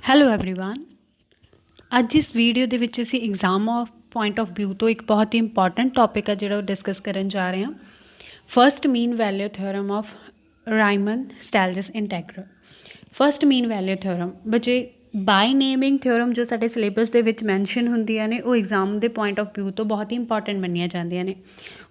Hello everyone. ਅੱਜ ਇਸ video ਦੇ ਵਿੱਚ ਅਸੀਂ exam of point of view ਤੋਂ ਇੱਕ ਬਹੁਤ ਹੀ ਇੰਪੋਰਟੈਂਟ ਟੌਪਿਕ ਆ ਜਿਹੜਾ ਉਹ ਡਿਸਕਸ ਕਰਨ ਜਾ ਰਹੇ ਹਾਂ। First mean value theorem of Riemann Stieltjes integral. First mean value theorem ਬੱਚੇ ਬਾਈ ਨੇਮਿੰਗ ਥਿਓਰਮ ਜੋ ਸਾਡੇ ਸਿਲੇਬਸ ਦੇ ਵਿੱਚ ਮੈਂਸ਼ਨ ਹੁੰਦੀਆਂ ਨੇ ਉਹ ਐਗਜ਼ਾਮ ਦੇ ਪੁਆਇੰਟ ਆਫ ਵਿਊ ਤੋਂ ਬਹੁਤ ਹੀ ਇੰਪੋਰਟੈਂਟ ਮੰਨੀਆਂ ਜਾਂਦੀਆਂ ਨੇ।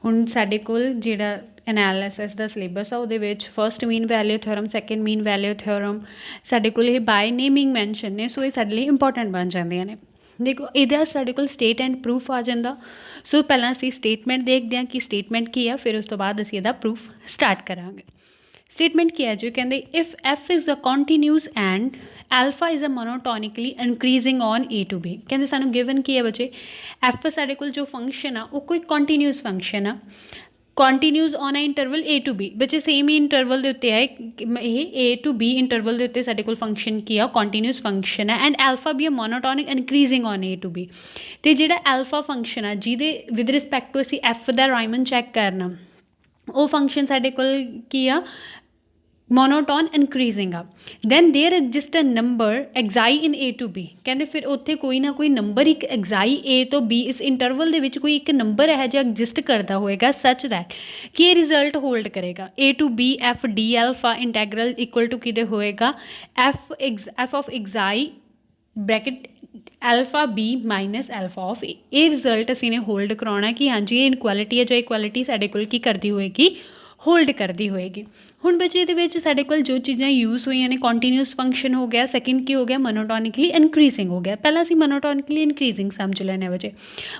ਹੁਣ ਸਾਡੇ ਕੋਲ ਜਿਹੜਾ ਐਨਾਲਿਸਿਸ ਦਾ ਸਿਲੇਬਸ ਆ ਉਹਦੇ ਵਿੱਚ first mean value theorem, second ਮੀਨ ਵੈਲਿਊ ਥਿਓਰਮ ਸਾਡੇ ਕੋਲ ਇਹ ਬਾਈ ਨੇਮਿੰਗ ਮੈਂਸ਼ਨ ਨੇ, ਸੋ ਇਹ ਸਾਡੇ ਲਈ ਇੰਪੋਰਟੈਂਟ ਬਣ ਜਾਂਦੀਆਂ ਨੇ। ਦੇਖੋ ਇਹਦਾ ਸਾਡੇ ਕੋਲ ਸਟੇਟ ਐਂਡ ਪ੍ਰੂਫ ਆ ਜਾਂਦਾ। ਸੋ ਪਹਿਲਾਂ ਅਸੀਂ ਸਟੇਟਮੈਂਟ ਦੇਖਦੇ ਹਾਂ ਕਿ ਸਟੇਟਮੈਂਟ ਕੀ ਆ, ਫਿਰ ਉਸ ਤੋਂ ਬਾਅਦ ਅਸੀਂ ਇਹਦਾ ਪ੍ਰੂਫ ਸਟਾਰਟ ਕਰਾਂਗੇ। ਸਟੇਟਮੈਂਟ ਕੀ ਹੈ ਜੀ, ਕਹਿੰਦੇ if F is a continuous and alpha is a monotonically increasing on A to B. ਕਹਿੰਦੇ ਸਾਨੂੰ ਗਿਵਨ ਕੀ ਹੈ ਬੱਚੇ, ਐਫ ਸਾਡੇ ਕੋਲ ਜੋ ਫੰਕਸ਼ਨ ਆ ਉਹ ਕੋਈ ਕੰਟੀਨਿਊਸ ਫੰਕਸ਼ਨ ਆ, ਕੰਟੀਨਿਊਸ ਔਨ ਆ ਇੰਟਰਵਲ ਏ ਟੂ ਬੀ। ਬੱਚੇ ਸੇਮ ਹੀ ਇੰਟਰਵਲ ਦੇ ਉੱਤੇ ਹੈ, ਇਹ ਏ ਟੂ ਬੀ ਇੰਟਰਵਲ ਦੇ ਉੱਤੇ ਸਾਡੇ ਕੋਲ ਫੰਕਸ਼ਨ ਕੀ ਆ, ਕੰਟੀਨਿਊਸ ਫੰਕਸ਼ਨ ਹੈ ਐਂਡ ਐਲਫਾ ਵੀ ਆ monotonic increasing on A to b. ਅਤੇ ਜਿਹੜਾ ਐਲਫਾ ਫੰਕਸ਼ਨ ਆ ਜਿਹਦੇ ਵਿਦ ਰਿਸਪੈਕਟ ਟੂ ਅਸੀਂ ਐਫ ਦਾ ਰਾਈਮਨ ਚੈੱਕ ਕਰਨਾ, ਉਹ ਫੰਕਸ਼ਨ ਸਾਡੇ ਕੋਲ ਕੀ ਆ, ਮੋਨੋਟੋਨ ਇਨਕਰੀਜ਼ਿੰਗ ਆ। Then there exist a number xi in a to B. ਕਹਿੰਦੇ ਫਿਰ ਉੱਥੇ ਕੋਈ ਨਾ ਕੋਈ ਨੰਬਰ ਇੱਕ ਐਗਜ਼ਾਈ ਏ ਤੋਂ ਬੀ ਇਸ ਇੰਟਰਵਲ ਦੇ ਵਿੱਚ ਕੋਈ ਇੱਕ ਨੰਬਰ ਇਹੋ ਜਿਹਾ ਐਗਜ਼ਿਸਟ ਕਰਦਾ ਹੋਏਗਾ ਸੱਚ ਦੈਟ ਕਿ ਇਹ ਰਿਜ਼ਲਟ ਹੋਲਡ ਕਰੇਗਾ। A to B F D alpha integral equal to ਕਿਹਦੇ ਹੋਏਗਾ, f of xi bracket alpha B minus alpha of a. ਇਹ ਰਿਜ਼ਲਟ ਅਸੀਂ ਨੇ ਹੋਲਡ ਕਰਾਉਣਾ ਕਿ ਹਾਂਜੀ ਇਹ ਇਨਕੁਐਲਿਟੀ ਹੈ ਜਾਂ ਇਕੁਐਲਿਟੀ ਸਾਡੇ ਕੋਲ ਕੀ ਕਰਦੀ ਹੋਏਗੀ, ਹੋਲਡ ਕਰਦੀ ਹੋਏਗੀ। ਹੁਣ ਬੱਚੇ ਇਹਦੇ ਵਿੱਚ ਸਾਡੇ ਕੋਲ ਜੋ ਚੀਜ਼ਾਂ ਯੂਜ਼ ਹੋਈਆਂ ਨੇ, ਕੰਟੀਨਿਊਸ ਫੰਕਸ਼ਨ ਹੋ ਗਿਆ, ਸੈਕਿੰਡ ਕੀ ਹੋ ਗਿਆ, ਮੋਨੋਟੋਨਿਕਲੀ ਇਨਕਰੀਜ਼ਿੰਗ ਹੋ ਗਿਆ। ਪਹਿਲਾਂ ਅਸੀਂ ਮੋਨੋਟੋਨਿਕਲੀ ਇਨਕਰੀਜ਼ਿੰਗ ਸਮਝ ਲੈਣੇ ਬੱਚੇ।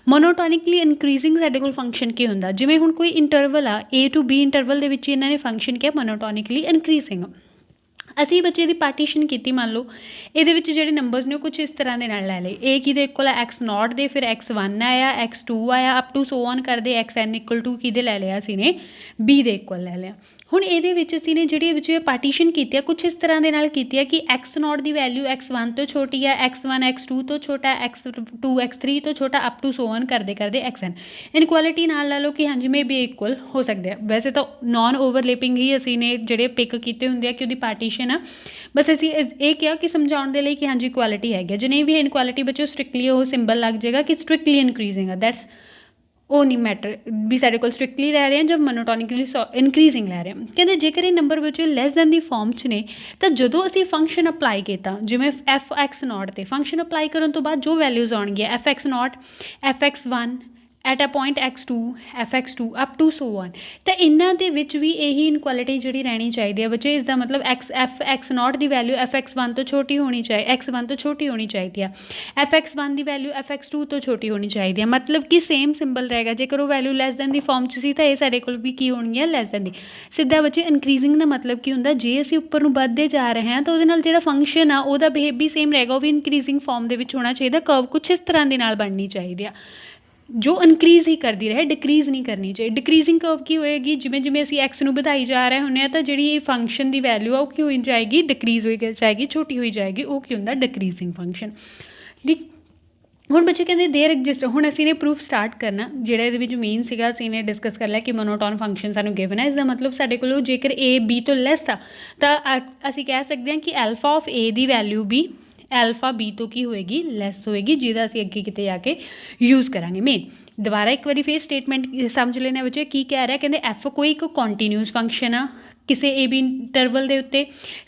ਮੋਨੋਟੋਨਿਕਲੀ ਇਨਕਰੀਜ਼ਿੰਗ ਸਾਡੇ ਕੋਲ ਫੰਕਸ਼ਨ ਕੀ ਹੁੰਦਾ, ਜਿਵੇਂ ਹੁਣ ਕੋਈ ਇੰਟਰਵਲ ਆ ਏ ਟੂ ਬੀ ਇੰਟਰਵਲ ਦੇ ਵਿੱਚ ਇਹਨਾਂ ਨੇ ਫੰਕਸ਼ਨ ਕਿਹਾ ਮੋਨੋਟੋਨਿਕਲੀ ਇਨਕਰੀਜ਼ਿੰਗ। ਅਸੀਂ ਬੱਚੇ ਦੀ ਪਾਰਟੀਸ਼ਨ ਕੀਤੀ, ਮੰਨ ਲਓ ਇਹਦੇ ਵਿੱਚ ਜਿਹੜੇ ਨੰਬਰਸ ਨੇ ਉਹ ਕੁਛ ਇਸ ਤਰ੍ਹਾਂ ਦੇ ਨਾਲ ਲੈ ਲਏ। ਏ ਕਿਹਦੇ ਇਕੁਅਲ ਆ, ਐਕਸ ਨੋਟ ਦੇ, ਫਿਰ ਐਕਸ 1 ਆਇਆ, ਐਕਸ 2 ਆਇਆ, ਅਪ ਟੂ ਸੋ ਔਨ ਕਰਦੇ ਐਕਸ ਐਨ ਇਕੁਅਲ ਟੂ ਕਿਹਦੇ ਲੈ ਲਿਆ ਅਸੀਂ ਨੇ, ਬੀ ਦੇ ਇਕੁਅਲ ਲੈ ਲਿਆ। ਹੁਣ ਇਹਦੇ ਵਿੱਚ ਅਸੀਂ ਨੇ ਜਿਹੜੀ ਵਿੱਚ ਪਾਰਟੀਸ਼ਨ ਕੀਤੀ ਆ ਕੁਛ ਇਸ ਤਰ੍ਹਾਂ ਦੇ ਨਾਲ ਕੀਤੀ ਆ ਕਿ ਐਕਸ ਨੋਟ ਦੀ ਵੈਲਿਊ ਐਕਸ 1 ਤੋਂ ਛੋਟੀ ਆ, ਐਕਸ 1 ਐਕਸ 2 ਤੋਂ ਛੋਟਾ, ਐਕਸ 2 ਐਕਸ 3 ਤੋਂ ਛੋਟਾ, ਅਪ ਟੂ ਸੋ ਔਨ ਕਰਦੇ ਕਰਦੇ ਐਕਸ ਐਨ। ਇਨਕੁਐਲਿਟੀ ਨਾਲ ਲੈ ਲਓ ਕਿ ਹਾਂਜੀ ਮੇ ਬੀ ਇਕੁਅਲ ਹੋ ਸਕਦੇ ਆ। ਵੈਸੇ ਤਾਂ ਨੋਨ ਓਵਰਲੈਪਿੰਗ ਹੀ ਅਸੀਂ ਨੇ ਜਿਹੜੇ ਪਿਕ ਕੀਤੇ ਹੁੰਦੇ ਆ ਕਿ ਉਹਦੀ ਪਾਰਟੀਸ਼ਨ ਆ, ਬਸ ਅਸੀਂ ਇਹ ਕਿਹਾ ਕਿ ਸਮਝਾਉਣ ਦੇ ਲਈ ਕਿ ਹਾਂਜੀ ਇਕੁਐਲਿਟੀ ਹੈਗੀ। ਜੇ ਨਹੀਂ ਵੀ ਇਨਕੁਐਲਿਟੀ ਬੱਚੇ ਸਟ੍ਰਿਕਟਲੀ ਉਹ ਸਿੰਬਲ ਲੱਗ ਜਾਏਗਾ ਕਿ ਸਟ੍ਰਿਕਟਲੀ ਇਨਕਰੀਜ਼ਿੰਗ ਆ, ਦੈਟਸ ਉਹ ਨਹੀਂ ਮੈਟਰ ਵੀ ਸਾਡੇ ਕੋਲ ਸਟ੍ਰਿਕਟਲੀ ਲੈ ਰਹੇ ਹਾਂ ਜਾਂ ਮੋਨੋਟੋਨਿਕਲੀ ਇਨਕਰੀਜ਼ਿੰਗ ਲੈ ਰਹੇ ਹਾਂ। ਕਹਿੰਦੇ ਜੇਕਰ ਇਹ ਨੰਬਰ ਵਿੱਚ ਲੈਸ ਦੈਨ ਦੀ ਫਾਰਮ 'ਚ ਨੇ ਤਾਂ ਜਦੋਂ ਅਸੀਂ ਫੰਕਸ਼ਨ ਅਪਲਾਈ ਕੀਤਾ, ਜਿਵੇਂ ਐਫ ਐਕਸ ਨੋਟ 'ਤੇ ਫੰਕਸ਼ਨ ਅਪਲਾਈ ਕਰਨ ਤੋਂ ਬਾਅਦ ਜੋ ਵੈਲਿਊਜ਼ ਆਉਣਗੀਆਂ F X naught, F X 1 at a point X 2, F X 2 up to so on, ਤਾਂ ਇਹਨਾਂ ਦੇ ਵਿੱਚ ਵੀ ਇਹੀ ਇਨਕੁਐਲਿਟੀ ਜਿਹੜੀ ਰਹਿਣੀ ਚਾਹੀਦੀ ਹੈ ਬੱਚੇ। ਇਸ ਦਾ ਮਤਲਬ ਐਫ ਐਕਸ ਨੋਟ ਦੀ ਵੈਲਿਊ ਐਫ ਐਕਸ 1 ਤੋਂ ਛੋਟੀ ਹੋਣੀ ਚਾਹੀਦੀ, ਐਕਸ 1 ਤੋਂ ਛੋਟੀ ਹੋਣੀ ਚਾਹੀਦੀ ਆ। ਐਫ ਐਕਸ 1 ਦੀ ਵੈਲਿਊ ਐਫ ਐਕਸ 2 ਤੋਂ ਛੋਟੀ ਹੋਣੀ ਚਾਹੀਦੀ ਹੈ, ਮਤਲਬ ਕਿ ਸੇਮ ਸਿੰਬਲ ਰਹੇਗਾ। ਜੇਕਰ ਉਹ ਵੈਲਿਊ ਲੈਸ ਦੈਨ ਦੀ ਫਾਰਮ 'ਚ ਸੀ ਤਾਂ ਇਹ ਸਾਡੇ ਕੋਲ ਵੀ ਕੀ ਹੋਣੀ ਹੈ, ਲੈਸ ਦੈਨ ਦੀ। ਸਿੱਧਾ ਬੱਚੇ ਇਨਕਰੀਜ਼ਿੰਗ ਦਾ ਮਤਲਬ ਕੀ ਹੁੰਦਾ, ਜੇ ਅਸੀਂ ਉੱਪਰ ਨੂੰ ਵੱਧਦੇ ਜਾ ਰਹੇ ਹਾਂ ਤਾਂ ਉਹਦੇ ਨਾਲ ਜਿਹੜਾ ਫੰਕਸ਼ਨ ਆ ਉਹਦਾ ਬਿਹੇਵ ਵੀ ਸੇਮ ਰਹੇਗਾ, ਉਹ ਵੀ ਇਨਕਰੀਜ਼ਿੰਗ ਫਾਰਮ ਦੇ ਵਿੱਚ ਹੋਣਾ ਚਾਹੀਦਾ। ਕਰਵ ਕੁਛ ਇਸ ਤਰ੍ਹਾਂ ਦੇ ਨਾਲ ਬਣਨੀ ਚਾਹੀਦੀ ਆ ਜੋ ਇਨਕਰੀਜ਼ ਹੀ ਕਰਦੀ ਰਹੇ, ਡਿਕਰੀਜ਼ ਨਹੀਂ ਕਰਨੀ ਚਾਹੀਦੀ। ਡਿਕਰੀਜ਼ਿੰਗ ਕਰਵ ਕੀ ਹੋਏਗੀ, ਜਿਵੇਂ ਜਿਵੇਂ ਅਸੀਂ ਐਕਸ ਨੂੰ ਵਧਾਈ ਜਾ ਰਹੇ ਹੁੰਦੇ ਹਾਂ ਤਾਂ ਜਿਹੜੀ ਇਹ ਫੰਕਸ਼ਨ ਦੀ ਵੈਲਿਊ ਆ ਉਹ ਕੀ ਹੋਈ ਜਾਏਗੀ, ਡਿਕਰੀਜ਼ ਹੋਈ ਜਾਏਗੀ, ਛੋਟੀ ਹੋਈ ਜਾਏਗੀ। ਉਹ ਕੀ ਹੁੰਦਾ, ਡਿਕਰੀਜ਼ਿੰਗ ਫੰਕਸ਼ਨ। ਠੀਕ, ਹੁਣ ਬੱਚੇ ਕਹਿੰਦੇ ਦੇਅਰ ਐਗਜ਼ਿਸਟ। ਹੁਣ ਅਸੀਂ ਨੇ ਪ੍ਰੂਫ ਸਟਾਰਟ ਕਰਨਾ, ਜਿਹੜਾ ਇਹਦੇ ਵਿੱਚ ਮੇਨ ਸੀਗਾ ਅਸੀਂ ਨੇ ਡਿਸਕਸ ਕਰ ਲਿਆ ਕਿ ਮੋਨੋਟੋਨ ਫੰਕਸ਼ਨ ਸਾਨੂੰ ਗਿਵਨ ਹੈ। ਇਸ ਦਾ ਮਤਲਬ ਸਾਡੇ ਕੋਲ ਜੇਕਰ ਏ ਬੀ ਤੋਂ ਲੈਸ ਆ ਤਾਂ ਅਸੀਂ ਕਹਿ ਸਕਦੇ ਹਾਂ ਕਿ Alpha of A the value we alpha B ਤੋਂ ਕੀ ਹੋਏਗੀ, ਲੈਸ ਹੋਏਗੀ, ਜਿਹਦਾ ਅਸੀਂ ਅੱਗੇ ਕਿਤੇ ਜਾ ਕੇ ਯੂਜ਼ ਕਰਾਂਗੇ। ਮੇਨ ਦੁਬਾਰਾ ਇੱਕ ਵਾਰੀ ਫਿਰ ਸਟੇਟਮੈਂਟ ਸਮਝ ਲੈਣਾ ਬੱਚੇ ਕੀ ਕਹਿ ਰਿਹਾ। ਕਹਿੰਦੇ ਐਫ ਕੋਈ ਇੱਕ ਕੰਟੀਨਿਊਸ ਫੰਕਸ਼ਨ ਆ ਕਿਸੇ ਏ ਬੀ ਇੰਟਰਵਲ ਦੇ ਉੱਤੇ।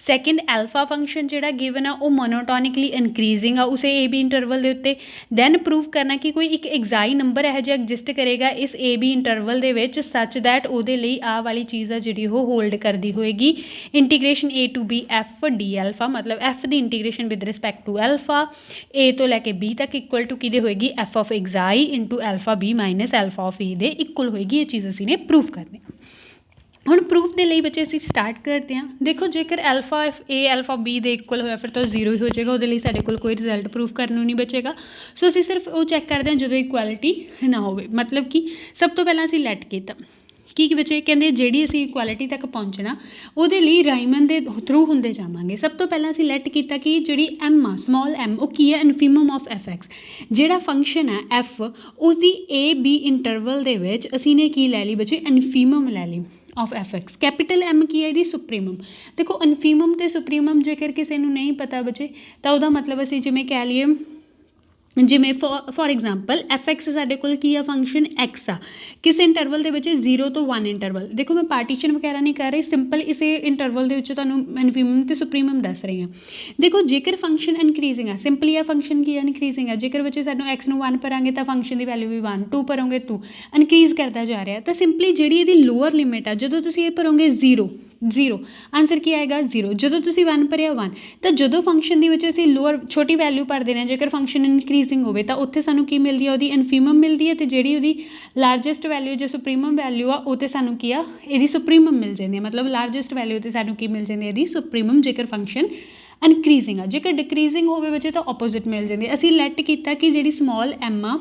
ਸੈਕਿੰਡ ਐਲਫਾ ਫੰਕਸ਼ਨ ਜਿਹੜਾ ਗਿਵਨ ਆ ਉਹ ਮੋਨੋਟੋਨਿਕਲੀ ਇਨਕਰੀਜ਼ਿੰਗ ਆ ਉਸੇ ਏ ਬੀ ਇੰਟਰਵਲ ਦੇ ਉੱਤੇ। ਦੈਨ ਪ੍ਰੂਵ ਕਰਨਾ ਕਿ ਕੋਈ ਇੱਕ ਐਗਜ਼ਾਈ ਨੰਬਰ ਇਹੋ ਜਿਹਾ ਐਗਜ਼ਿਸਟ ਕਰੇਗਾ ਇਸ ਏ ਬੀ ਇੰਟਰਵਲ ਦੇ ਵਿੱਚ ਸੱਚ ਦੈਟ ਉਹਦੇ ਲਈ ਆਹ ਵਾਲੀ ਚੀਜ਼ ਆ ਜਿਹੜੀ ਉਹ ਹੋਲਡ ਕਰਦੀ ਹੋਏਗੀ। Integration A to B F D alpha, ਮਤਲਬ ਐਫ ਦੀ integration with respect to alpha a ਤੋਂ ਲੈ ਕੇ ਬੀ ਤੱਕ ਇਕੁਅਲ ਟੂ ਕਿਹਦੇ ਹੋਏਗੀ, f of xi into alpha B minus alpha of a ਦੇ ਇਕੁਅਲ ਹੋਏਗੀ। ਇਹ ਚੀਜ਼ ਅਸੀਂ ਨੇ ਪ੍ਰੂਵ ਕਰਨੀ। ਹੁਣ ਪ੍ਰੂਫ ਦੇ ਲਈ ਬੱਚੇ ਅਸੀਂ ਸਟਾਰਟ ਕਰਦੇ ਹਾਂ। ਦੇਖੋ ਜੇਕਰ ਐਲਫਾ ਏ ਐਲਫਾ ਬੀ ਦੇ ਇਕੁਅਲ ਹੋਇਆ ਫਿਰ ਤਾਂ ਜ਼ੀਰੋ ਹੀ ਹੋ ਜਾਏਗਾ, ਉਹਦੇ ਲਈ ਸਾਡੇ ਕੋਲ ਕੋਈ ਰਿਜ਼ਲਟ ਪ੍ਰੂਫ ਕਰਨ ਨੂੰ ਨਹੀਂ ਬਚੇਗਾ। ਸੋ ਅਸੀਂ ਸਿਰਫ ਉਹ ਚੈੱਕ ਕਰਦੇ ਹਾਂ ਜਦੋਂ ਇਕੁਐਲਿਟੀ ਨਾ ਹੋਵੇ, ਮਤਲਬ ਕਿ ਸਭ ਤੋਂ ਪਹਿਲਾਂ ਅਸੀਂ ਲੈਟ ਕੀਤਾ ਕੀ ਬੱਚੇ ਕਹਿੰਦੇ ਜਿਹੜੀ ਅਸੀਂ ਇਕੁਐਲਿਟੀ ਤੱਕ ਪਹੁੰਚਣਾ ਉਹਦੇ ਲਈ ਰਾਈਮਨ ਦੇ ਥਰੂ ਹੁੰਦੇ ਜਾਵਾਂਗੇ। ਸਭ ਤੋਂ ਪਹਿਲਾਂ ਅਸੀਂ ਲੈਟ ਕੀਤਾ ਕਿ ਜਿਹੜੀ ਐਮ ਆ ਸਮਾਲ ਐਮ ਉਹ ਕੀ ਹੈ, ਇਨਫੀਮਮ ਆਫ ਐਫ ਐਕਸ। ਜਿਹੜਾ ਫੰਕਸ਼ਨ ਹੈ ਐਫ ਉਸਦੀ ਏ ਬੀ ਇੰਟਰਵਲ ਦੇ ਵਿੱਚ ਅਸੀਂ ਨੇ ਕੀ ਲੈ ਲਈ ਬੱਚੇ, ਇਨਫੀਮਮ ਲੈ ਲਈ। Of F X. Capital M की है ਇਹਦੀ ਸੁਪਰੀਮਮ। देखो इनफीमम ਤੇ ਸੁਪਰੀਮਮ ਜੇਕਰ ਕਿਸੇ ਨੂੰ ਨਹੀਂ ਪਤਾ ਬੱਚੇ ਤਾਂ ਉਹਦਾ ਮਤਲਬ ਅਸੀਂ ਜਿਵੇਂ ਕਹਿ ਲਈਏ ਜਿਵੇਂ ਫੋਰ ਐਗਜ਼ਾਮਪਲ ਐਫ ਐਕਸ ਸਾਡੇ ਕੋਲ ਕੀ ਆ ਫੰਕਸ਼ਨ ਐਕਸ ਆ ਕਿਸੇ ਇੰਟਰਵਲ ਦੇ ਵਿੱਚ 0 ਤੋਂ 1 ਇੰਟਰਵਲ। ਦੇਖੋ ਮੈਂ ਪਾਰਟੀਸ਼ਨ ਵਗੈਰਾ ਨਹੀਂ ਕਰ ਰਹੀ, ਸਿੰਪਲ ਇਸੇ ਇੰਟਰਵਲ ਦੇ ਵਿੱਚ ਤੁਹਾਨੂੰ ਇਨਫੀਮਮ ਤੇ ਸੁਪਰੀਮਮ ਦੱਸ ਰਹੀ ਹਾਂ। ਦੇਖੋ ਜੇਕਰ ਫੰਕਸ਼ਨ ਇਨਕਰੀਜ਼ਿੰਗ ਆ, ਸਿੰਪਲੀ ਆ ਫੰਕਸ਼ਨ ਕੀ ਆ ਇਨਕਰੀਜ਼ਿੰਗ ਆ। ਜੇਕਰ ਬੱਚੇ ਸਾਨੂੰ ਐਕਸ ਨੂੰ 1 ਭਰਾਂਗੇ ਤਾਂ ਫੰਕਸ਼ਨ ਦੀ ਵੈਲਿਊ ਵੀ 1, 2 ਭਰੋਗੇ 2, ਇਨਕਰੀਜ਼ ਕਰਦਾ ਜਾ ਰਿਹਾ। ਤਾਂ ਸਿੰਪਲੀ ਜਿਹੜੀ ਇਹਦੀ ਲੋਅਰ ਲਿਮਿਟ ਆ ਜਦੋਂ ਤੁਸੀਂ ਇਹ ਭਰੋਗੇ 0 ਆਨਸਰ ਕੀ ਆਏਗਾ 0। ਜਦੋਂ ਤੁਸੀਂ 1 ਭਰਿਆ 1, ਤਾਂ ਜਦੋਂ ਫੰਕਸ਼ਨ ਦੇ ਵਿੱਚ ਅਸੀਂ ਲੋਅਰ ਛੋਟੀ ਵੈਲਿਊ ਭਰਦੇ ਨੇ ਜੇਕਰ ਫੰਕਸ਼ਨ ਇਨਕਰੀਜ਼ਿੰਗ ਹੋਵੇ ਤਾਂ ਉੱਥੇ ਸਾਨੂੰ ਕੀ ਮਿਲਦੀ ਆ ਉਹਦੀ ਇਨਫੀਮਮ ਮਿਲਦੀ ਹੈ, ਅਤੇ ਜਿਹੜੀ ਉਹਦੀ ਲਾਰਜੈਸਟ ਵੈਲਿਊ ਜੋ ਸੁਪਰੀਮਮ ਵੈਲਿਊ ਆ ਉਹ 'ਤੇ ਸਾਨੂੰ ਕੀ ਆ ਇਹਦੀ ਸੁਪਰੀਮਮ ਮਿਲ ਜਾਂਦੀ ਹੈ। ਮਤਲਬ ਲਾਰਜੈਸਟ ਵੈਲਿਊ 'ਤੇ ਸਾਨੂੰ ਕੀ ਮਿਲ ਜਾਂਦੀ ਹੈ ਇਹਦੀ ਸੁਪਰੀਮਮ ਜੇਕਰ ਫੰਕਸ਼ਨ ਇਨਕਰੀਜ਼ਿੰਗ ਆ। ਜੇਕਰ ਡਿਕਰੀਜ਼ਿੰਗ ਹੋਵੇ ਬੱਚੇ ਤਾਂ ਆਪੋਜ਼ਿਟ ਮਿਲ ਜਾਂਦੀ ਹੈ। ਅਸੀਂ ਲੈਟ ਕੀਤਾ ਕਿ ਜਿਹੜੀ ਸਮੋਲ ਐਮ ਆ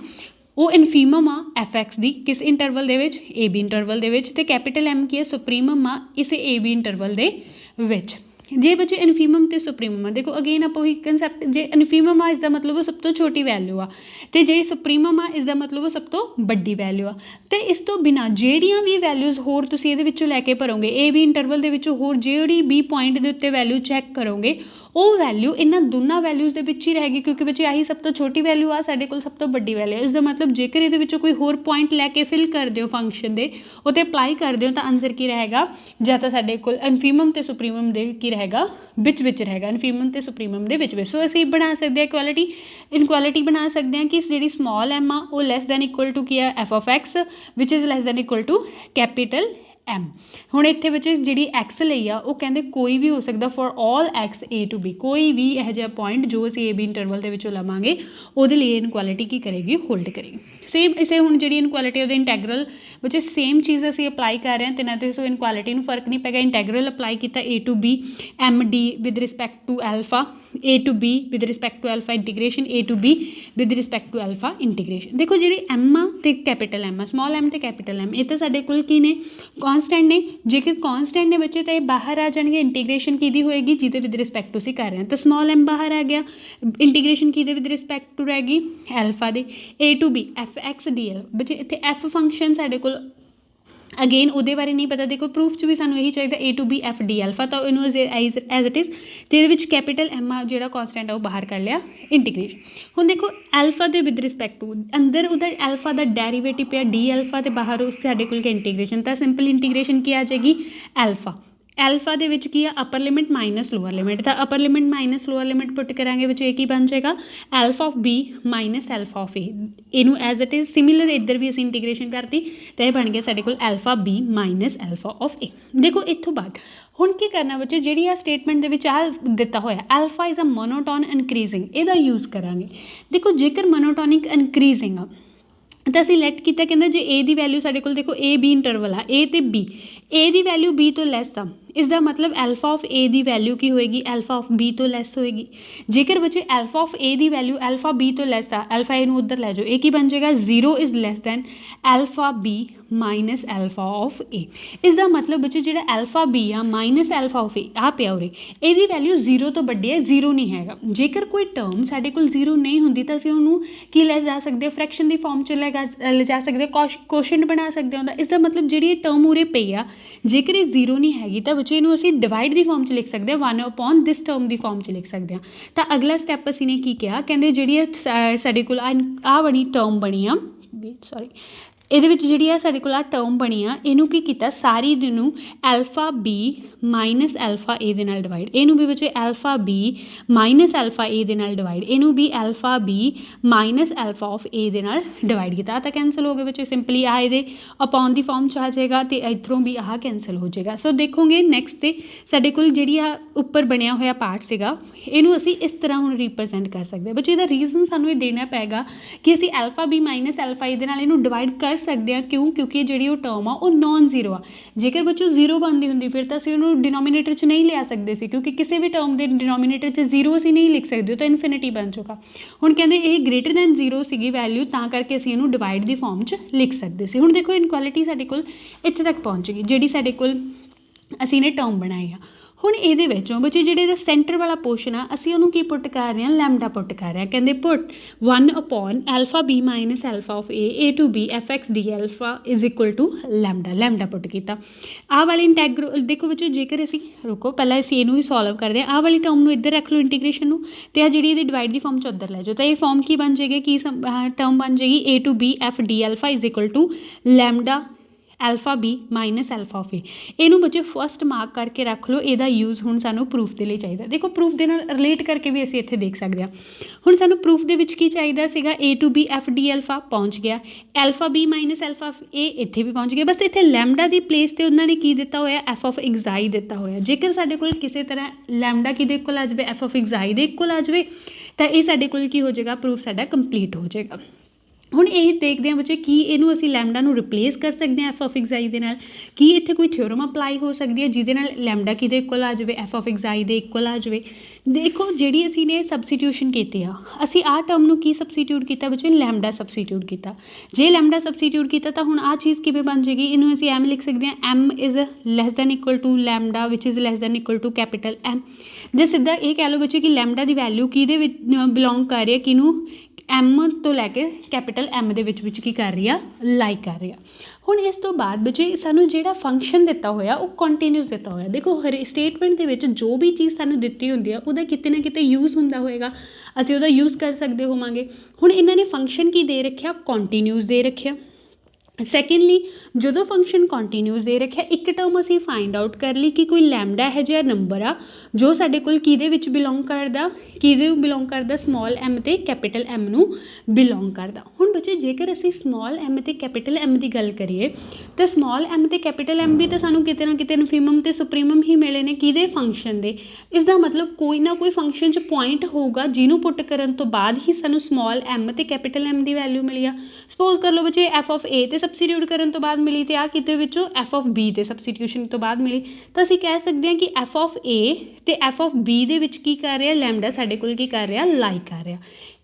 ਉਹ ਇਨਫੀਮਮ ਆ ਐਫ ਐਕਸ ਦੀ ਕਿਸ ਇੰਟਰਵਲ ਦੇ ਵਿੱਚ, ਏ ਬੀ ਇੰਟਰਵਲ ਦੇ ਵਿੱਚ, ਅਤੇ ਕੈਪੀਟਲ ਐਮ ਕੀ ਹੈ ਸੁਪਰੀਮਮ ਆ ਇਸੇ ਏ ਬੀ ਇੰਟਰਵਲ ਦੇ ਵਿੱਚ। ਜੇ ਬੱਚੇ ਇਨਫੀਮਮ ਅਤੇ ਸੁਪਰੀਮਮ ਆ, ਦੇਖੋ ਅਗੇਨ ਆਪਾਂ ਉਹੀ ਕੰਸੈਪਟ, ਜੇ ਇਨਫੀਮਮ ਆ ਇਸ ਦਾ ਮਤਲਬ ਉਹ ਸਭ ਤੋਂ ਛੋਟੀ ਵੈਲਿਊ ਆ, ਅਤੇ ਜਿਹੜੀ ਸੁਪਰੀਮਮ ਆ ਇਸ ਦਾ ਮਤਲਬ ਉਹ ਸਭ ਤੋਂ ਵੱਡੀ ਵੈਲਿਊ ਆ। ਅਤੇ ਇਸ ਤੋਂ ਬਿਨਾਂ ਜਿਹੜੀਆਂ ਵੀ ਵੈਲਿਊਜ਼ ਹੋਰ ਤੁਸੀਂ ਇਹਦੇ ਵਿੱਚੋਂ ਲੈ ਕੇ ਭਰੋਗੇ ਏ ਬੀ ਇੰਟਰਵਲ ਦੇ ਵਿੱਚੋਂ ਹੋਰ ਜਿਹੜੀ ਵੀ ਪੁਆਇੰਟ ਦੇ ਉੱਤੇ ਵੈਲਿਊ ਚੈੱਕ ਕਰੋਗੇ ਉਹ ਵੈਲਿਊ ਇਹਨਾਂ ਦੋਨਾਂ ਵੈਲਿਊਜ਼ ਦੇ ਵਿੱਚ ਹੀ ਰਹੇਗੀ, ਕਿਉਂਕਿ ਬੱਚੇ ਆਹੀ ਸਭ ਤੋਂ ਛੋਟੀ ਵੈਲਿਊ ਆ ਸਾਡੇ ਕੋਲ ਸਭ ਤੋਂ ਵੱਡੀ ਵੈਲਿਊ। ਇਸ ਦਾ ਮਤਲਬ ਜੇਕਰ ਇਹਦੇ ਵਿੱਚੋਂ ਕੋਈ ਹੋਰ ਪੁਆਇੰਟ ਲੈ ਕੇ ਫਿਲ ਕਰਦੇ ਹੋ ਫੰਕਸ਼ਨ ਦੇ ਉਹ 'ਤੇ ਅਪਲਾਈ ਕਰਦੇ ਹੋ ਤਾਂ ਆਨਸਰ ਕੀ ਰਹੇਗਾ, ਜਾਂ ਤਾਂ ਸਾਡੇ ਕੋਲ ਇਨਫੀਮਮ ਅਤੇ ਸੁਪਰੀਮਮ ਦੇ ਕੀ ਰਹੇਗਾ ਵਿੱਚ ਰਹੇਗਾ, ਇਨਫੀਮਮ ਅਤੇ ਸੁਪਰੀਮਮ ਦੇ ਵਿੱਚ। ਸੋ ਅਸੀਂ ਬਣਾ ਸਕਦੇ ਹਾਂ ਇਨਕੁਐਲਿਟੀ ਬਣਾ ਸਕਦੇ ਹਾਂ ਕਿ ਜਿਹੜੀ ਸਮੋਲ ਐਮ ਆ ਉਹ ਲੈਸ ਦੈਨ ਇਕੁਅਲ ਟੂ ਕੀ ਆ F of X which is less than equal to capital M. ਹੁਣ ਇੱਥੇ ਵਿੱਚ ਜਿਹੜੀ ਐਕਸ ਲਈ ਆ ਉਹ ਕਹਿੰਦੇ ਕੋਈ ਵੀ ਹੋ ਸਕਦਾ for all X A to B, ਕੋਈ ਵੀ ਇਹੋ ਜਿਹਾ ਪੁਆਇੰਟ ਜੋ ਅਸੀਂ ਏ ਬੀ ਇੰਟਰਵਲ ਦੇ ਵਿੱਚੋਂ ਲਵਾਂਗੇ ਉਹਦੇ ਲਈ ਇਨਕੁਐਲਿਟੀ ਕੀ ਕਰੇਗੀ, ਹੋਲਡ ਕਰੇਗੀ। ਸੇਮ ਇਸੇ ਹੁਣ ਜਿਹੜੀ ਇਨਕੁਐਲਿਟੀ ਉਹਦੇ ਇੰਟੈਗਰਲ ਵਿੱਚ ਸੇਮ ਚੀਜ਼ ਅਸੀਂ ਅਪਲਾਈ ਕਰ ਰਹੇ ਹਾਂ ਤਿੰਨਾਂ 'ਤੇ। ਸੋ ਇਨਕੁਐਲਿਟੀ ਨੂੰ ਫਰਕ ਨਹੀਂ ਪੈਗਾ, ਇੰਟੈਗਰਲ ਅਪਲਾਈ ਕੀਤਾ A to B M D with respect to alpha, A to B with respect to alpha integration, A to B with respect to alpha integration. ਦੇਖੋ ਜਿਹੜੀ ਐਮ ਆ ਅਤੇ ਕੈਪੀਟਲ ਐਮ ਆ, small M ਅਤੇ capital M, ਇਹ ਤਾਂ ਸਾਡੇ ਕੋਲ ਕੀ ਨੇ ਕੌਨਸਟੈਂਟ ਨੇ। ਜੇਕਰ ਕੌਨਸਟੈਂਟ ਨੇ ਬੱਚੇ ਤਾਂ ਇਹ ਬਾਹਰ ਆ ਜਾਣਗੇ, ਇੰਟੀਗ੍ਰੇਸ਼ਨ ਕਿਹਦੀ ਹੋਏਗੀ ਜਿਹਦੇ ਵਿਦ ਰਿਸਪੈਕਟ ਟੂ ਅਸੀਂ ਕਰ ਰਹੇ ਹਾਂ। ਤਾਂ ਸਮੋਲ ਐਮ ਬਾਹਰ ਆ ਗਿਆ, ਇੰਟੀਗ੍ਰੇਸ਼ਨ ਕਿਹਦੇ ਵਿਦ ਰਿਸਪੈਕਟ ਟੂ ਰਹਿ ਗਈ ਐਲਫਾ ਦੇ, A to B F X D L. ਬੱਚੇ ਇੱਥੇ ਐਫ ਫੰਕਸ਼ਨ ਸਾਡੇ ਕੋਲ ਅਗੇਨ ਉਹਦੇ ਬਾਰੇ ਨਹੀਂ ਪਤਾ, ਦੇਖੋ ਪ੍ਰੂਫ 'ਚ ਵੀ ਸਾਨੂੰ ਇਹੀ ਚਾਹੀਦਾ A to B F D alpha, ਤਾਂ ਇਹਨੂੰ ਐਜ਼ ਇਟ ਇਜ਼, ਅਤੇ ਇਹਦੇ ਵਿੱਚ ਕੈਪੀਟਲ ਐਮ ਆ ਜਿਹੜਾ ਕੌਨਸਟੈਂਟ ਆ ਉਹ ਬਾਹਰ ਕਰ ਲਿਆ ਇੰਟੀਗ੍ਰੇਸ਼ਨ। ਹੁਣ ਦੇਖੋ ਐਲਫਾ ਦੇ ਵਿਦ ਰਿਸਪੈਕਟ ਟੂ ਅੰਦਰ ਉਹਦਾ ਐਲਫਾ ਦਾ ਡੈਰੀਵੇਟਿਵ ਪਿਆ ਡੀ ਐਲਫਾ, ਅਤੇ ਬਾਹਰ ਉਸ ਸਾਡੇ ਕੋਲ ਕੀ ਇੰਟੀਗ੍ਰੇਸ਼ਨ, ਤਾਂ ਸਿੰਪਲ ਇੰਟੀਗ੍ਰੇਸ਼ਨ ਕੀ ਆ ਜਾਏਗੀ ਐਲਫਾ ਦੇ ਵਿੱਚ ਕੀ ਆ upper limit minus lower limit, ਤਾਂ upper limit minus lower limit put ਕਰਾਂਗੇ ਵਿੱਚ ਇਹ ਕੀ ਬਣ ਜਾਏਗਾ alpha of b minus alpha of a. ਇਹਨੂੰ ਐਜ਼ ਇਟ ਇਜ਼ ਸਿਮਿਲਰ ਇੱਧਰ ਵੀ ਅਸੀਂ ਇੰਟੀਗ੍ਰੇਸ਼ਨ ਕਰਤੀ ਤਾਂ ਇਹ ਬਣ ਗਿਆ ਸਾਡੇ ਕੋਲ alpha B minus alpha of a. ਦੇਖੋ ਇੱਥੋਂ ਬਾਅਦ ਹੁਣ ਕੀ ਕਰਨਾ ਬੱਚੇ, ਜਿਹੜੀ ਆ ਸਟੇਟਮੈਂਟ ਦੇ ਵਿੱਚ ਆ ਦਿੱਤਾ ਹੋਇਆ ਐਲਫਾ ਇਜ਼ ਅ ਮੋਨੋਟੋਨ ਇਨਕਰੀਜ਼ਿੰਗ, ਇਹਦਾ ਯੂਜ਼ ਕਰਾਂਗੇ। ਦੇਖੋ ਜੇਕਰ ਮੋਨੋਟੋਨਿਕ ਇਨਕਰੀਜ਼ਿੰਗ ਆ ਤਾਂ ਅਸੀਂ ਲੈਟ ਕੀਤਾ, ਕਹਿੰਦਾ ਜੇ ਏ ਦੀ ਵੈਲਿਊ ਸਾਡੇ ਕੋਲ ਦੇਖੋ ਏ ਬੀ ਇੰਟਰਵਲ ਆ, ਏ ਅਤੇ ਬੀ, ਏ ਦੀ ਵੈਲਿਊ ਬੀ ਤੋਂ ਲੈਸ ਆ, ਇਸ ਦਾ ਮਤਲਬ Alpha of A the value ਕੀ ਹੋਏਗੀ ਐਲਫਾ ਆਫ ਬੀ ਤੋਂ ਲੈਸ ਹੋਏਗੀ। ਜੇਕਰ ਬੱਚੇ Alpha of A the value Alpha B ਤੋਂ ਲੈਸ ਆ, ਐਲਫਾ ਏ ਨੂੰ ਉੱਧਰ ਲੈ ਜਾਓ, ਇਹ ਕੀ ਬਣ ਜਾਏਗਾ 0 is less than alpha B minus alpha of a. ਇਸ ਦਾ ਮਤਲਬ ਬੱਚੇ ਜਿਹੜਾ ਐਲਫਾ ਬੀ ਆ ਮਾਈਨਸ ਐਲਫਾ ਆਫ ਏ ਆ ਪਿਆ ਉਰੇ, ਇਹਦੀ ਵੈਲਿਊ 0 ਤੋਂ ਵੱਡੀ ਹੈ, 0 ਨਹੀਂ ਹੈਗਾ। ਜੇਕਰ ਕੋਈ ਟਰਮ ਸਾਡੇ ਕੋਲ 0 ਨਹੀਂ ਹੁੰਦੀ ਤਾਂ ਅਸੀਂ ਉਹਨੂੰ ਕੀ ਲੈ ਜਾ ਸਕਦੇ, ਫਰੈਕਸ਼ਨ ਦੀ ਫਾਰਮ 'ਚ ਲਿਜਾ ਸਕਦੇ, ਕੋਸ਼ੈਂਟ ਬਣਾ ਸਕਦੇ ਹਾਂ। ਇਸ ਦਾ ਮਤਲਬ ਜਿਹੜੀ ਇਹ ਟਰਮ ਉਰੇ ਪਈ ਆ ਜੇਕਰ ਇਹ 0 ਨਹੀਂ ਹੈਗੀ ਤਾਂ ਬੱਚੇ ਇਹਨੂੰ ਅਸੀਂ ਡਿਵਾਈਡ ਦੀ ਫਾਰਮ 'ਚ ਲਿਖ ਸਕਦੇ ਹਾਂ, 1 ਅਪੋਨ ਦਿਸ ਟਰਮ ਦੀ ਫਾਰਮ 'ਚ ਲਿਖ ਸਕਦੇ ਹਾਂ। ਤਾਂ ਅਗਲਾ ਸਟੈਪ ਅਸੀਂ ਨੇ ਕੀ ਕਿਹਾ, ਕਹਿੰਦੇ ਜਿਹੜੀ ਸਾਡੇ ਕੋਲ ਆ ਬਣੀ ਟਰਮ ਬਣੀ ਆ, ਇਹਦੇ ਵਿੱਚ ਜਿਹੜੀ ਆ ਸਾਡੇ ਕੋਲ ਆ ਟਰਮ ਬਣੀ ਆ, ਇਹਨੂੰ ਕੀ ਕੀਤਾ ਸਾਰੀ ਦੀ ਨੂੰ alpha B minus alpha a ਦੇ ਨਾਲ ਡਿਵਾਈਡ, ਇਹਨੂੰ ਵੀ ਬੱਚੇ alpha B minus alpha a ਦੇ ਨਾਲ ਡਿਵਾਈਡ, ਇਹਨੂੰ ਵੀ alpha B minus alpha of a ਦੇ ਨਾਲ ਡਿਵਾਈਡ ਕੀਤਾ। ਤਾਂ ਕੈਂਸਲ ਹੋ ਗਏ ਬੱਚੇ, ਸਿੰਪਲੀ ਆ ਇਹਦੇ ਅਪੋਨ ਦੀ ਫਾਰਮ 'ਚ ਆ ਜਾਏਗਾ ਅਤੇ ਇੱਧਰੋਂ ਵੀ ਆਹ ਕੈਂਸਲ ਹੋ ਜਾਏਗਾ। ਸੋ ਦੇਖੋਗੇ ਨੈਕਸਟ 'ਤੇ ਸਾਡੇ ਕੋਲ ਜਿਹੜੀ ਆ ਉੱਪਰ ਬਣਿਆ ਹੋਇਆ ਪਾਰਟ ਸੀਗਾ ਇਹਨੂੰ ਅਸੀਂ ਇਸ ਤਰ੍ਹਾਂ ਹੁਣ ਰਿਪਰਜੈਂਟ ਕਰ ਸਕਦੇ ਹਾਂ। ਬੱਚੇ ਇਹਦਾ ਰੀਜ਼ਨ ਸਾਨੂੰ ਇਹ ਦੇਣਾ ਪਏਗਾ ਕਿ ਅਸੀਂ Alpha B minus alpha a ਦੇ ਨਾਲ ਇਹਨੂੰ ਡਿਵਾਈਡ ਕਰ ਸਕਦੇ ਹਾਂ। ਕਿਉਂਕਿ ਜਿਹੜੀ ਉਹ ਟਰਮ ਆ ਉਹ ਨੋਨ ਜ਼ੀਰੋ ਆ। ਜੇਕਰ ਬੱਚੋ 0 ਬਣਦੀ ਹੁੰਦੀ ਫਿਰ ਤਾਂ ਅਸੀਂ ਉਹਨੂੰ ਡਿਨੋਮੀਨੇਟਰ 'ਚ ਨਹੀਂ ਲਿਆ ਸਕਦੇ ਸੀ, ਕਿਉਂਕਿ ਕਿਸੇ ਵੀ ਟਰਮ ਦੇ ਡਿਨੋਮੀਨੇਟਰ 'ਚ 0 ਅਸੀਂ ਨਹੀਂ ਲਿਖ ਸਕਦੇ, ਉਹ ਤਾਂ ਇਨਫਿਨਿਟੀ ਬਣ ਚੁੱਕਾ। ਹੁਣ ਕਹਿੰਦੇ ਇਹ ਗ੍ਰੇਟਰ ਦੈਨ 0 ਸੀਗੀ ਵੈਲਿਊ, ਤਾਂ ਕਰਕੇ ਅਸੀਂ ਇਹਨੂੰ ਡਿਵਾਈਡ ਦੀ ਫਾਰਮ 'ਚ ਲਿਖ ਸਕਦੇ ਸੀ। ਹੁਣ ਦੇਖੋ ਇਨਕੁਐਲਿਟੀ ਸਾਡੇ ਕੋਲ ਇੱਥੇ ਤੱਕ ਪਹੁੰਚ ਗਈ, ਜਿਹੜੀ ਸਾਡੇ ਕੋਲ ਅਸੀਂ ਨੇ ਟਰਮ ਬਣਾਈ ਆ। ਹੁਣ ਇਹਦੇ ਵਿੱਚੋਂ ਬੱਚੇ ਜਿਹੜੇ ਇਹਦਾ ਸੈਂਟਰ ਵਾਲਾ ਪੋਰਸ਼ਨ ਆ ਅਸੀਂ ਉਹਨੂੰ ਕੀ ਪੁੱਟ ਕਰ ਰਹੇ ਹਾਂ, ਲੈਮਡਾ ਪੁੱਟ ਕਰ ਰਹੇ ਹਾਂ। ਕਹਿੰਦੇ put 1/α/b minus alpha of a to b fx d alpha is equal to lambda. Lambda put ਕੀਤਾ। ਆਹ ਵਾਲੀ ਇੰਟੈਗਰਲ ਦੇਖੋ ਬੱਚੇ, ਜੇਕਰ ਅਸੀਂ ਰੁਕੋ ਪਹਿਲਾਂ ਅਸੀਂ ਇਹਨੂੰ ਵੀ ਸੋਲਵ ਕਰਦੇ ਹਾਂ। ਆਹ ਵਾਲੀ ਟਰਮ ਨੂੰ ਇੱਧਰ ਰੱਖ ਲਓ ਇੰਟੀਗ੍ਰੇਸ਼ਨ ਨੂੰ, ਅਤੇ ਆ ਜਿਹੜੀ ਇਹਦੀ ਡਿਵਾਈਡ ਦੀ ਫਾਰਮ 'ਚ ਉੱਧਰ ਲੈ ਜਾਓ, ਤਾਂ ਇਹ ਫਾਰਮ ਕੀ ਬਣ ਜਾਏਗੀ, ਕੀ ਟਰਮ ਬਣ ਜਾਏਗੀ a to b f d alpha is equal to lambda alpha B minus alpha of a. ਇਹਨੂੰ ਬੱਚੇ ਫਸਟ ਮਾਰਕ ਕਰਕੇ ਰੱਖ ਲਓ। ਇਹਦਾ ਯੂਜ਼ ਹੁਣ ਸਾਨੂੰ ਪ੍ਰੂਫ ਦੇ ਲਈ ਚਾਹੀਦਾ। ਦੇਖੋ ਪ੍ਰੂਫ ਦੇ ਨਾਲ ਰਿਲੇਟ ਕਰਕੇ ਵੀ ਅਸੀਂ ਇੱਥੇ ਦੇਖ ਸਕਦੇ ਹਾਂ। ਹੁਣ ਸਾਨੂੰ ਪ੍ਰੂਫ ਦੇ ਵਿੱਚ ਕੀ ਚਾਹੀਦਾ ਸੀਗਾ, A to B F D alpha ਪਹੁੰਚ ਗਿਆ, alpha B minus alpha A ਇੱਥੇ ਵੀ ਪਹੁੰਚ ਗਿਆ। ਬਸ ਇੱਥੇ ਲੈਮਡਾ ਦੀ ਪਲੇਸ 'ਤੇ ਉਹਨਾਂ ਨੇ ਕੀ ਦਿੱਤਾ ਹੋਇਆ, ਐਫ ਆਫ ਐਗਜ਼ਾਈ ਦਿੱਤਾ ਹੋਇਆ। ਜੇਕਰ ਸਾਡੇ ਕੋਲ ਕਿਸੇ ਤਰ੍ਹਾਂ ਲੈਮਡਾ ਕਿਹਦੇ ਇਕੁਅਲ ਆ ਜਾਵੇ, ਐਫ ਆਫ ਐਗਜ਼ਾਈ ਦੇ ਇਕੁਅਲ ਆ ਜਾਵੇ, ਤਾਂ ਇਹ ਸਾਡੇ ਕੋਲ ਕੀ ਹੋ ਜਾਏਗਾ, ਪ੍ਰੂਫ ਸਾਡਾ ਕੰਪਲੀਟ ਹੋ ਜਾਏਗਾ। ਹੁਣ ਇਹ ਦੇਖਦੇ ਹਾਂ ਬੱਚੇ, ਕੀ ਇਹਨੂੰ ਅਸੀਂ ਲੈਮਡਾ ਨੂੰ ਰਿਪਲੇਸ ਕਰ ਸਕਦੇ ਹਾਂ ਐਫ ਆਫ ਐਗਜ਼ਾਈ ਦੇ ਨਾਲ? ਕੀ ਇੱਥੇ ਕੋਈ ਥਿਓਰਮ ਅਪਲਾਈ ਹੋ ਸਕਦੀ ਹੈ ਜਿਹਦੇ ਨਾਲ ਲੈਮਡਾ ਕਿਹਦੇ ਇਕੁਅਲ ਆ ਜਾਵੇ, ਐਫ ਆਫ ਐਗਜ਼ਾਈ ਦੇ ਇਕੁਅਲ ਆ ਜਾਵੇ? ਦੇਖੋ ਜਿਹੜੀ ਅਸੀਂ ਨੇ ਸਬਸਟੀਟਿਊਸ਼ਨ ਕੀਤੀ ਆ, ਅਸੀਂ ਆਹ ਟਰਮ ਨੂੰ ਕੀ ਸਬਸਟੀਟਿਊਟ ਕੀਤਾ ਬੱਚੇ, ਲੈਮਡਾ ਸਬਸਟੀਟਿਊਟ ਕੀਤਾ। ਜੇ ਲੈਮਡਾ ਸਬਸਟੀਟਿਊਟ ਕੀਤਾ ਤਾਂ ਹੁਣ ਆਹ ਚੀਜ਼ ਕਿਵੇਂ ਬਣ ਜਾਏਗੀ, ਇਹਨੂੰ ਅਸੀਂ ਐਮ ਲਿਖ ਸਕਦੇ ਹਾਂ, M is less than equal to lambda which is less than equal to capital M. ਜੇ ਸਿੱਧਾ ਇਹ ਕਹਿ ਲਓ ਬੱਚੇ ਕਿ ਲੈਮਡਾ ਦੀ ਵੈਲਿਊ ਕਿਹਦੇ ਵਿੱਚ ਬਿਲੋਂਗ ਕਰ ਰਹੀ ਹੈ, ਕਿਹਨੂੰ, ਐਮ ਤੋਂ ਲੈ ਕੇ ਕੈਪੀਟਲ ਐਮ ਦੇ ਵਿੱਚ ਕੀ ਕਰ ਰਹੀ ਆ, ਲਾਈ ਕਰ ਰਹੀ ਆ। ਹੁਣ ਇਸ ਤੋਂ ਬਾਅਦ ਬੱਚੇ ਸਾਨੂੰ ਜਿਹੜਾ ਫੰਕਸ਼ਨ ਦਿੱਤਾ ਹੋਇਆ ਉਹ ਕੰਟੀਨਿਊਸ ਦਿੱਤਾ ਹੋਇਆ। ਦੇਖੋ ਹਰ ਸਟੇਟਮੈਂਟ ਦੇ ਵਿੱਚ ਜੋ ਵੀ ਚੀਜ਼ ਸਾਨੂੰ ਦਿੱਤੀ ਹੁੰਦੀ ਆ ਉਹਦਾ ਕਿਤੇ ਨਾ ਕਿਤੇ ਯੂਜ਼ ਹੁੰਦਾ ਹੋਏਗਾ, ਅਸੀਂ ਉਹਦਾ ਯੂਜ਼ ਕਰ ਸਕਦੇ ਹੋਵਾਂਗੇ। ਹੁਣ ਇਹਨਾਂ ਨੇ ਫੰਕਸ਼ਨ ਕੀ ਦੇ ਰੱਖਿਆ, ਕੰਟੀਨਿਊਸ ਦੇ ਰੱਖਿਆ। ਸੈਕਿੰਡਲੀ, ਜਦੋਂ ਫੰਕਸ਼ਨ ਕੰਟੀਨਿਊਸ ਦੇ ਰੱਖਿਆ, ਇੱਕ ਟਰਮ ਅਸੀਂ ਫਾਈਂਡ ਆਊਟ ਕਰ ਲਈ ਕਿ ਕੋਈ ਲੈਮਡਾ ਇਹੋ ਜਿਹਾ ਨੰਬਰ ਆ ਜੋ ਸਾਡੇ ਕੋਲ ਕਿਹਦੇ ਵਿੱਚ ਬਿਲੋਂਗ ਕਰਦਾ, ਕਿਹਦੇ ਨੂੰ ਬਿਲੋਂਗ ਕਰਦਾ, ਸਮਾਲ ਐਮ ਅਤੇ ਕੈਪੀਟਲ ਐਮ ਨੂੰ ਬਿਲੋਂਗ ਕਰਦਾ। ਹੁਣ ਬੱਚੇ ਜੇਕਰ ਅਸੀਂ ਸਮਾਲ ਐਮ ਅਤੇ ਕੈਪੀਟਲ ਐਮ ਦੀ ਗੱਲ ਕਰੀਏ ਤਾਂ ਸਮਾਲ ਐਮ ਅਤੇ ਕੈਪੀਟਲ ਐਮ ਵੀ ਤਾਂ ਸਾਨੂੰ ਕਿਤੇ ਨਾ ਕਿਤੇ ਇਨਫੀਮਮ ਅਤੇ ਸੁਪਰੀਮਮ ਹੀ ਮਿਲੇ ਨੇ, ਕਿਹਦੇ, ਫੰਕਸ਼ਨ ਦੇ। ਇਸ ਦਾ ਮਤਲਬ ਕੋਈ ਨਾ ਕੋਈ ਫੰਕਸ਼ਨ 'ਚ ਪੁਆਇੰਟ ਹੋਊਗਾ ਜਿਹਨੂੰ ਪੁੱਟ ਕਰਨ ਤੋਂ ਬਾਅਦ ਹੀ ਸਾਨੂੰ ਸਮਾਲ ਐਮ ਅਤੇ ਕੈਪੀਟਲ ਐਮ ਦੀ ਵੈਲਿਊ ਮਿਲੀ ਆ। ਸਪੋਜ਼ ਕਰ ਲਓ ਬੱਚੇ ਐਫ ਆਫ ਏ 'ਤੇ ਸਬਸਟੀਟਿਊਟ ਕਰਨ ਤੋਂ ਬਾਅਦ ਮਿਲੀ ਅਤੇ ਆਹ ਕਿਤੇ ਵਿੱਚੋਂ ਐਫ ਆਫ ਬੀ 'ਤੇ ਸਬਸਟੀਟਿਊਸ਼ਨ ਤੋਂ ਬਾਅਦ ਮਿਲੀ, ਤਾਂ ਅਸੀਂ ਕਹਿ ਸਕਦੇ ਹਾਂ ਕਿ ਐਫ ਆਫ ਏ ਅਤੇ ਐਫ ਆਫ ਬੀ ਦੇ ਵਿੱਚ ਕੀ ਕਰ ਰਿਹਾ, ਲੈਮਡਾ ਸਾਡੇ ਕੋਲ ਕੀ ਕਰ ਰਿਹਾ, ਲਾਈ ਕਰ ਰਿਹਾ।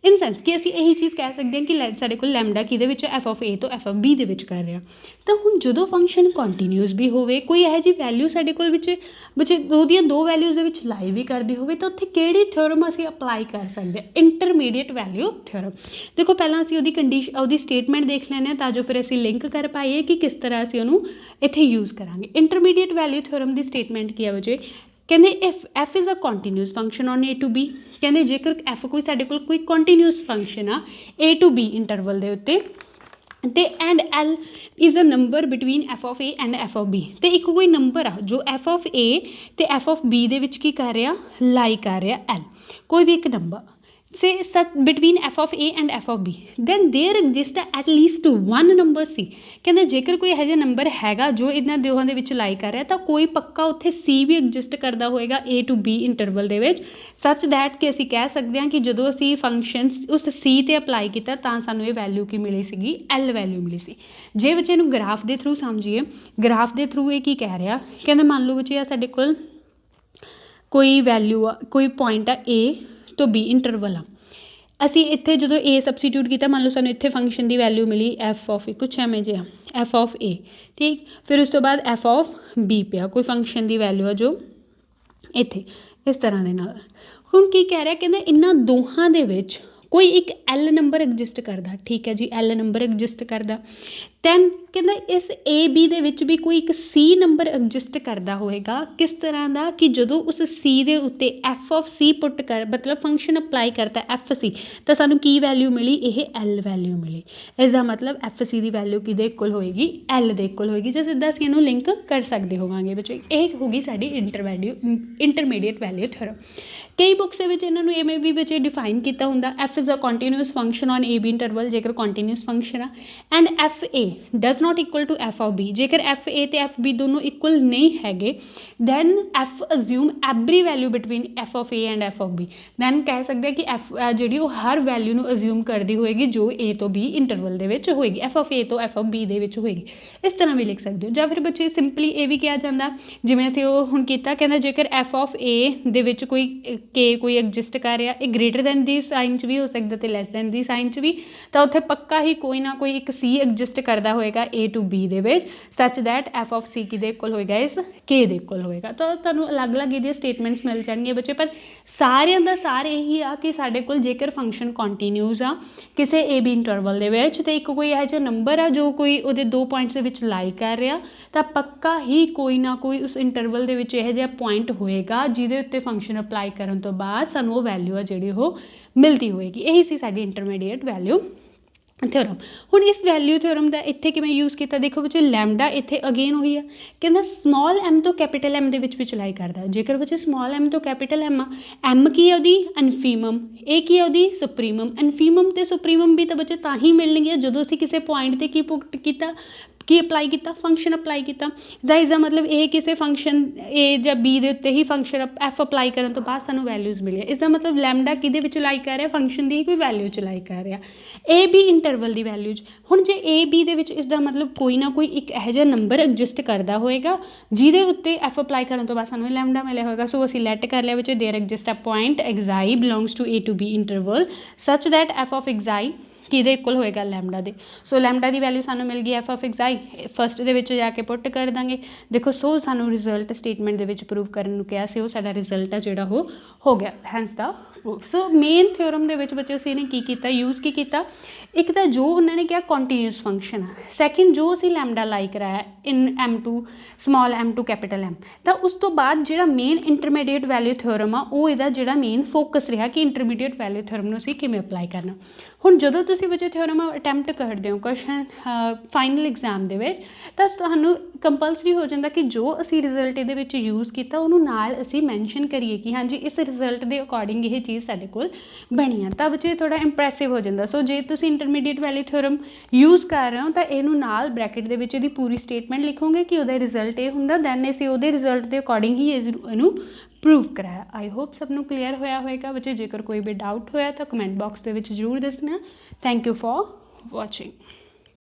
ਇਨ ਸੈਂਸ ਕਿ ਅਸੀਂ ਇਹੀ ਚੀਜ਼ ਕਹਿ ਸਕਦੇ ਹਾਂ ਕਿ ਸਾਡੇ ਕੋਲ ਲੈਮਡਾ ਕਿਹਦੇ ਵਿੱਚ, ਐਫ ਆਫ ਏ ਤੋਂ ਐਫ ਆਫ ਬੀ ਦੇ ਵਿੱਚ ਕਰ ਰਿਹਾ। ਤਾਂ ਹੁਣ ਜਦੋਂ ਫੰਕਸ਼ਨ ਕੰਟੀਨਿਊਸ ਵੀ ਹੋਵੇ, ਕੋਈ ਇਹੋ ਜਿਹੀ ਵੈਲਿਊ ਸਾਡੇ ਕੋਲ ਵਿੱਚ ਬੱਚੇ ਉਹਦੀਆਂ ਦੋ ਵੈਲਿਊਜ਼ ਦੇ ਵਿੱਚ ਲਾਈ ਵੀ ਕਰਦੀ ਹੋਵੇ, ਤਾਂ ਉੱਥੇ ਕਿਹੜੀ ਥਿਓਰਮ ਅਸੀਂ ਅਪਲਾਈ ਕਰ ਸਕਦੇ ਹਾਂ, ਇੰਟਰਮੀਡੀਏਟ ਵੈਲਿਊ ਥਿਓਰਮ। ਦੇਖੋ ਪਹਿਲਾਂ ਅਸੀਂ ਉਹਦੀ ਸਟੇਟਮੈਂਟ ਦੇਖ ਲੈਂਦੇ ਹਾਂ ਤਾਂ ਜੋ ਫਿਰ ਅਸੀਂ ਲਿੰਕ ਕਰ ਪਾਈਏ ਕਿ ਕਿਸ ਤਰ੍ਹਾਂ ਅਸੀਂ ਉਹਨੂੰ ਇੱਥੇ ਯੂਜ਼ ਕਰਾਂਗੇ। ਇੰਟਰਮੀਡੀਏਟ ਵੈਲਿਊ ਥਿਓਰਮ ਦੀ ਸਟੇਟਮੈਂਟ ਕੀ ਆ ਬੱਚੇ, ਕਹਿੰਦੇ if F is a continuous function on A to B, ਕਹਿੰਦੇ ਜੇਕਰ ਐਫ ਕੋਈ ਸਾਡੇ ਕੋਲ ਕੋਈ ਕੰਟੀਨਿਊਸ ਫੰਕਸ਼ਨ ਆ ਏ ਟੂ ਬੀ ਇੰਟਰਵਲ ਦੇ ਉੱਤੇ, ਅਤੇ and L is a number between F of A and F of B, ਅਤੇ ਇੱਕ ਕੋਈ ਨੰਬਰ ਆ ਜੋ ਐਫ ਆਫ ਏ ਅਤੇ ਐਫ ਆਫ ਬੀ ਦੇ ਵਿੱਚ ਕੀ ਕਰ ਰਿਹਾ, ਲਾਈ ਕਰ ਰਿਹਾ, ਐਲ ਕੋਈ ਵੀ ਇੱਕ number say such between f of a and f of b, then there exists at least one number c। ਕਹਿੰਦੇ ਜੇਕਰ ਕੋਈ ਇਹੋ ਜਿਹਾ ਨੰਬਰ ਹੈਗਾ ਜੋ ਇਹਨਾਂ ਦੋਹਾਂ ਦੇ ਵਿੱਚ ਲਾਈ ਕਰ ਰਿਹਾ, ਤਾਂ ਕੋਈ ਪੱਕਾ ਉੱਥੇ c ਵੀ ਐਗਜ਼ਿਸਟ ਕਰਦਾ ਹੋਏਗਾ a to b ਇੰਟਰਵਲ ਦੇ ਵਿੱਚ, ਸੱਚ ਦੈਟ ਕਿ ਅਸੀਂ ਕਹਿ ਸਕਦੇ ਹਾਂ ਕਿ ਜਦੋਂ ਅਸੀਂ ਫੰਕਸ਼ਨਸ ਉਸ c 'ਤੇ ਅਪਲਾਈ ਕੀਤਾ ਤਾਂ ਸਾਨੂੰ ਇਹ ਵੈਲਿਊ ਕੀ ਮਿਲੀ ਸੀਗੀ, l ਵੈਲਿਊ ਮਿਲੀ ਸੀ। ਜੇ ਬੱਚੇ ਨੂੰ ਗ੍ਰਾਫ ਦੇ ਥਰੂ ਸਮਝੀਏ, ਗ੍ਰਾਫ ਦੇ ਥਰੂ ਇਹ ਕੀ ਕਹਿ ਰਿਹਾ, ਕਹਿੰਦੇ ਮੰਨ ਲਓ ਬੱਚੇ ਆ ਸਾਡੇ ਕੋਲ ਕੋਈ ਵੈਲਿਊ ਆ, ਕੋਈ ਪੁਆਇੰਟ ਆ a ਤੋਂ b ਇੰਟਰਵਲ ਆ, ਅਸੀਂ ਇੱਥੇ ਜਦੋਂ a ਸਬਸਟੀਟਿਊਟ ਕੀਤਾ, ਮੰਨ ਲਓ ਸਾਨੂੰ ਇੱਥੇ ਫੰਕਸ਼ਨ ਦੀ ਵੈਲਿਊ ਮਿਲੀ ਐਫ ਆਫ ਏ, ਕੁਛ ਐਵੇਂ ਜਿਹਾ ਐਫ ਆਫ ਏ, ਠੀਕ। ਫਿਰ ਉਸ ਤੋਂ ਬਾਅਦ ਐਫ ਆਫ ਬੀ ਪਿਆ, ਕੋਈ ਫੰਕਸ਼ਨ ਦੀ ਵੈਲਿਊ ਆ ਜੋ ਇੱਥੇ ਇਸ ਤਰ੍ਹਾਂ ਦੇ ਨਾਲ। ਹੁਣ ਕੀ ਕਹਿ ਰਿਹਾ, ਕਹਿੰਦਾ ਇਹਨਾਂ ਦੋਹਾਂ ਦੇ ਵਿੱਚ ਕੋਈ ਇੱਕ ਐਲ ਨੰਬਰ ਐਗਜ਼ਿਸਟ ਕਰਦਾ, ਠੀਕ ਹੈ ਜੀ, ਐਲ ਨੰਬਰ ਐਗਜ਼ਿਸਟ ਕਰਦਾ। ਦੈਨ ਕਹਿੰਦਾ ਇਸ ਏ ਬੀ ਦੇ ਵਿੱਚ ਵੀ ਕੋਈ ਇੱਕ ਸੀ ਨੰਬਰ ਐਗਜ਼ਿਸਟ ਕਰਦਾ ਹੋਏਗਾ। ਕਿਸ ਤਰ੍ਹਾਂ ਦਾ, ਕਿ ਜਦੋਂ ਉਸ ਸੀ ਦੇ ਉੱਤੇ ਐਫ ਆਫ ਸੀ ਪੁੱਟ ਕਰ, ਮਤਲਬ ਫੰਕਸ਼ਨ ਅਪਲਾਈ ਕਰਤਾ ਐਫ ਸੀ, ਤਾਂ ਸਾਨੂੰ ਕੀ ਵੈਲਿਊ ਮਿਲੀ, ਇਹ ਐਲ ਵੈਲਿਊ ਮਿਲੀ। ਇਸ ਦਾ ਮਤਲਬ ਐਫ ਸੀ ਦੀ ਵੈਲਿਊ ਕਿਹਦੇ ਇਕੁਅਲ ਹੋਏਗੀ, ਐਲ ਦੇ ਇਕੁਅਲ ਹੋਏਗੀ। ਜੇ ਸਿੱਧਾ ਅਸੀਂ ਇਹਨੂੰ ਲਿੰਕ ਕਰ ਸਕਦੇ ਹੋਵਾਂਗੇ ਬੱਚੇ। ਇਹ ਹੋ ਗਈ ਸਾਡੀ ਇੰਟਰਮੀਡੀਏਟ ਵੈਲਿਊ ਥਿਓਰਮ। ਕਈ ਬੁੱਕਸ ਦੇ ਵਿੱਚ ਇਹਨਾਂ ਨੂੰ ਇਵੇਂ ਵੀ ਬੱਚੇ ਡਿਫਾਈਨ ਕੀਤਾ ਹੁੰਦਾ, f is a continuous function on a b interval, ਜੇਕਰ ਕੰਟੀਨਿਊਸ ਫੰਕਸ਼ਨ ਆ, and f a does not equal to f of b, ਜੇਕਰ ਐਫ ਏ ਅਤੇ ਐਫ ਬੀ ਦੋਨੋਂ ਇਕੁਅਲ ਨਹੀਂ ਹੈਗੇ, then f assume every value between F of A and F of b. Then ਕਹਿ ਸਕਦੇ ਹਾਂ ਕਿ ਐਫ ਜਿਹੜੀ ਉਹ ਹਰ ਵੈਲਿਊ ਨੂੰ ਅਜ਼ਿਊਮ ਕਰਦੀ ਹੋਏਗੀ ਜੋ ਏ ਤੋਂ ਬੀ ਇੰਟਰਵਲ ਦੇ ਵਿੱਚ ਹੋਏਗੀ, ਐਫ ਆਫ ਏ ਤੋਂ ਐਫ ਆਫ ਬੀ ਦੇ ਵਿੱਚ ਹੋਏਗੀ। ਇਸ ਤਰ੍ਹਾਂ ਵੀ ਲਿਖ ਸਕਦੇ ਹੋ। ਜਾਂ ਫਿਰ ਬੱਚੇ ਸਿੰਪਲੀ ਇਹ ਵੀ ਕਿਹਾ ਜਾਂਦਾ, ਜਿਵੇਂ ਅਸੀਂ ਉਹ ਹੁਣ ਕੀਤਾ, ਕਹਿੰਦਾ ਜੇਕਰ ਐਫ ਆਫ ਏ ਦੇ ਵਿੱਚ ਕੋਈ ਕੇ ਕੋਈ ਐਗਜ਼ਿਸਟ ਕਰ ਰਿਹਾ, ਇਹ ਗ੍ਰੇਟਰ ਦੈਨ ਦੀ ਸਾਈਨ 'ਚ ਵੀ ਹੋ ਸਕਦਾ ਅਤੇ ਲੈਸ ਦੈਨ ਦੀ ਸਾਈਨ 'ਚ ਵੀ, ਤਾਂ ਉੱਥੇ ਪੱਕਾ ਹੀ ਕੋਈ ਨਾ ਕੋਈ ਇੱਕ ਸੀ ਐਗਜ਼ਿਸਟ ਕਰ करता होएगा ए टू बी दे विच such that f of c किहदे इक्वल होएगा इस के दे इक्वल होएगा। तो तुहानूं अलग अलग इहदे स्टेटमेंट्स मिल जाणगे बच्चे, पर सारिਆਂ ਦਾ सार यही आ कि साडे कोल जेकर फंक्शन कॉन्टीन्यूज आ किसी ए बी इंटरवल दे विच ते एक कोई इहो जिहा नंबर आ जो कोई उहदे 2 पॉइंट्स दे विच लाई कर रहा, तो पक्का ही कोई ना कोई उस इंटरवल दे विच इहो जिहा पॉइंट होएगा जिहदे उत्ते फंक्शन अप्लाई करन तो बाद सानूं वो वैल्यू आ जिहड़ी वो मिलती होएगी। यही सी साडी इंटरमीडिएट वैल्यू थ्योरम। हुण इस वैल्यू थ्योरम का इत्थे किवें यूज़ किया, देखो बच्चे लैमडा इत्थे अगेन हुई है कहना स्मॉल एम तो कैपिटल एम दे विच भी चलाई करता। जेकर बच्चे स्मॉल एम तो कैपिटल एम आ एम की है उहदी इनफीमम, ए की है उहदी सुप्रीमम। इनफीमम ते सुप्रीमम भी तो बच्चे तां ही मिलणगे जदों असीं किसी पॉइंट ते की पुट कीता की अप्लाई किया, फंक्शन अप्लाई किया। दा इज़ द मतलब ये किसी फंक्शन ए या बी के उत्ते ही फंक्शन एफ अप्लाई करने तो बाद सानूं वैल्यूज़ मिली। इसका मतलब लैमडा किहदे विच लाई कर रहा, फंक्शन की कोई वैल्यू च लाई कर रहा, ए बी इंटरवल की वैल्यूज। हुण जे ए बी दे विच इसका मतलब कोई ना कोई एक इहो जिहा नंबर एग्जिस्ट करता होएगा जिहदे उत्ते एफ अप्लाई करने तो बाद सानूं लैमडा मिलिया होएगा। सो असीं लैट कर लिया विच there exist a point xi belongs to a to b interval such that f of xi किहदे इक्वल होएगा लैमडा दे। सो लैमडा की वैल्यू सानूं मिल गई एफ ऑफ एक्साई, फस्ट दे विच जाके पुट कर देंगे। देखो सो सानूं रिजल्ट स्टेटमेंट दे विच प्रूव करन नूं कहा सी, वो साडा रिजल्ट आ जिहड़ा वो हो गया, hence the proof. So main theorem दे विच बच्चे असीं ने की कीता, यूज़ की कीता, एक तो जो उन्होंने कहा कॉन्टीन्यूस फंक्शन है, सैकेंड जो असीं लैमडा लाई कराया in M to small M to capital M. तो उस तो बाद जिहड़ा मेन इंटरमीडिएट वैल्यू थ्योरम आ वो इहदा जिहड़ा मेन फोकस रहा कि इंटरमीडिएट वैल्यू थ्योरम नूं असीं किवें अप्लाई करना। हुण जदों तुसीं बच्चे थ्योरम अटैम्प्ट करदे हो क्वेश्चन फाइनल एग्जाम दे विच तां तुहानूं कंपलसरी हो जाता कि जो असीं रिजल्ट इहदे विच यूज़ कीता उहनूं नाल असीं मैंशन करिए कि हाँ जी इस रिजल्ट के अकॉर्डिंग ये चीज़ साडे कोल बनी है, तां बच्चे थोड़ा इंप्रैसिव हो जाता। सो जे तुसीं इंटरमीडिएट वैल्यू थ्योरम यूज़ कर रहे हो तो इहनूं नाल ब्रैकेट दे विच इहदी पूरी स्टेटमेंट लिखोगे कि उहदा रिजल्ट ये हुंदा, दैन असीं उहदे रिजल्ट के अकॉर्डिंग ही इहनूं प्रूव कराया। आई होप सबनों क्लीयर होया होएगा बच्चे। जेकर कोई भी डाउट होया तो कमेंट बॉक्स के जरूर दसना। Thank you for watching.